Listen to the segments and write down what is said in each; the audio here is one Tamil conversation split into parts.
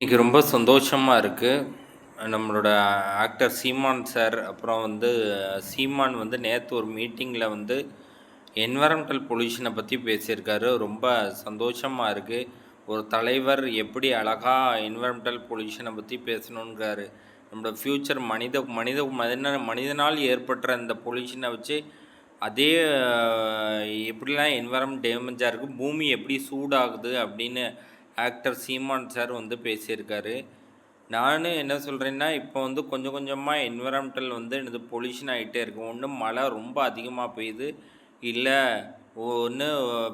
இன்னைக்கு ரொம்ப சந்தோஷமா இருக்கு. நம்மளோட ஆக்டர் சீமான் சார், அப்புறம் சீமான் நேத்து ஒரு மீட்டிங்ல என்வைரன்மெண்டல் பொல்யூஷன பத்தி பேசியிருக்காரு. ரொம்ப சந்தோஷமா இருக்கு. ஒரு தலைவர் எப்படி அழகா என்வைரன்மெண்டல் பொல்யூஷன பத்தி பேசணுங்கிறாரு. நம்மளோட ஃப்யூச்சர் மனிதனால் ஏற்படுற இந்த பொல்யூஷன வச்சு அதே எப்படிலாம் என்வைரன்மெண்ட் டேமேஜா இருக்கு, பூமி எப்படி சூடாகுது அப்படின்னு ஆக்டர் சீமான் சார் பேசியிருக்காரு. நானும் என்ன சொல்கிறேன்னா, இப்போ கொஞ்சம் கொஞ்சமாக என்விரான்மெண்டல் என்னது பொல்யூஷன் ஆகிட்டே இருக்கு. ஒன்று மழை ரொம்ப அதிகமாக பெய்யுது, இல்லை ஒன்று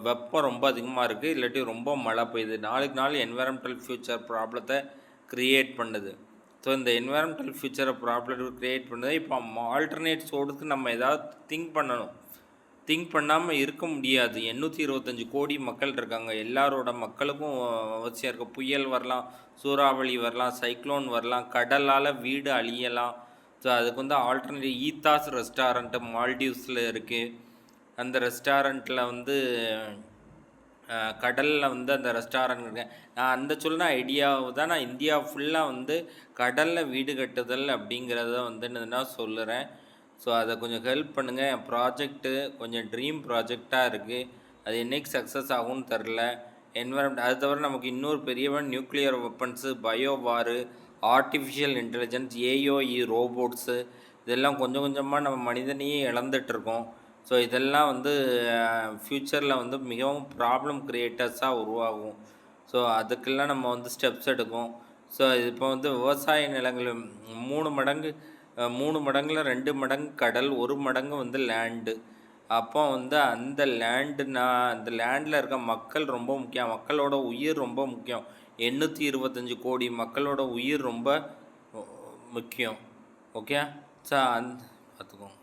வெப்பம் ரொம்ப அதிகமாக இருக்குது, இல்லாட்டி ரொம்ப மழை பெய்யுது. நாளுக்கு நாள் என்விரான்மெண்டல் ஃபியூச்சர் ப்ராப்ளத்தை க்ரியேட் பண்ணுது. ஸோ இந்த என்விரான்மெண்டல் ஃபியூச்சரை ப்ராப்ளம் க்ரியேட் பண்ணுது. இப்போ ஆல்டர்னேட் சோர்ஸுக்கு நம்ம ஏதாவது திங்க் பண்ணணும். திங்க் பண்ணாமல் இருக்க முடியாது. 825 கோடி மக்கள் இருக்காங்க. எல்லாரோட மக்களுக்கும் அவசியம் இருக்குது. புயல் வரலாம், சூறாவளி வரலாம், சைக்ளோன் வரலாம், கடலால் வீடு அழியலாம். ஸோ அதுக்கு ஆல்டர்னேட்டிவ் ஈத்தாஸ் ரெஸ்டாரண்ட்டு மால்டீவ்ஸில் இருக்குது. அந்த ரெஸ்டாரண்ட்டில் கடலில் அந்த ரெஸ்டாரண்ட் இருக்கேன். நான் சொன்ன ஐடியாவை தான் நான் இந்தியா ஃபுல்லாக கடலில் வீடு கட்டுதல் அப்படிங்கிறத நான் சொல்லுறேன். ஸோ அதை கொஞ்சம் ஹெல்ப் பண்ணுங்கள். என் ப்ராஜெக்ட்டு கொஞ்சம் ட்ரீம் ப்ராஜெக்டாக இருக்குது. அது என்றைக்கு சக்ஸஸ் ஆகும்னு தெரில. என்விரான்மெண்ட் அது தவிர நமக்கு இன்னொரு பெரியவன் நியூக்ளியர் வெப்பன்ஸு, பயோ வாரு, ஆர்டிஃபிஷியல் இன்டெலிஜென்ஸ், ஏஓஇ ரோபோட்ஸு, இதெல்லாம் கொஞ்சம் கொஞ்சமாக நம்ம மனிதனையே இழந்துட்டுருக்கோம். ஸோ இதெல்லாம் ஃப்யூச்சரில் மிகவும் ப்ராப்ளம் க்ரியேட்டர்ஸாக உருவாகும். ஸோ அதுக்கெல்லாம் நம்ம ஸ்டெப்ஸ் எடுக்கும். ஸோ இப்போ விவசாய நிலங்கள் 3 மடங்கு 3 மடங்கில் 2 மடங்கு கடல், 1 மடங்கு லேண்டு. அப்போ அந்த அந்த லேண்டில் இருக்க மக்கள் ரொம்ப முக்கியம். மக்களோட உயிர் ரொம்ப முக்கியம். 825 கோடி மக்களோட உயிர் ரொம்ப முக்கியம். ஓகே, ஸோ பார்த்துக்கோங்க.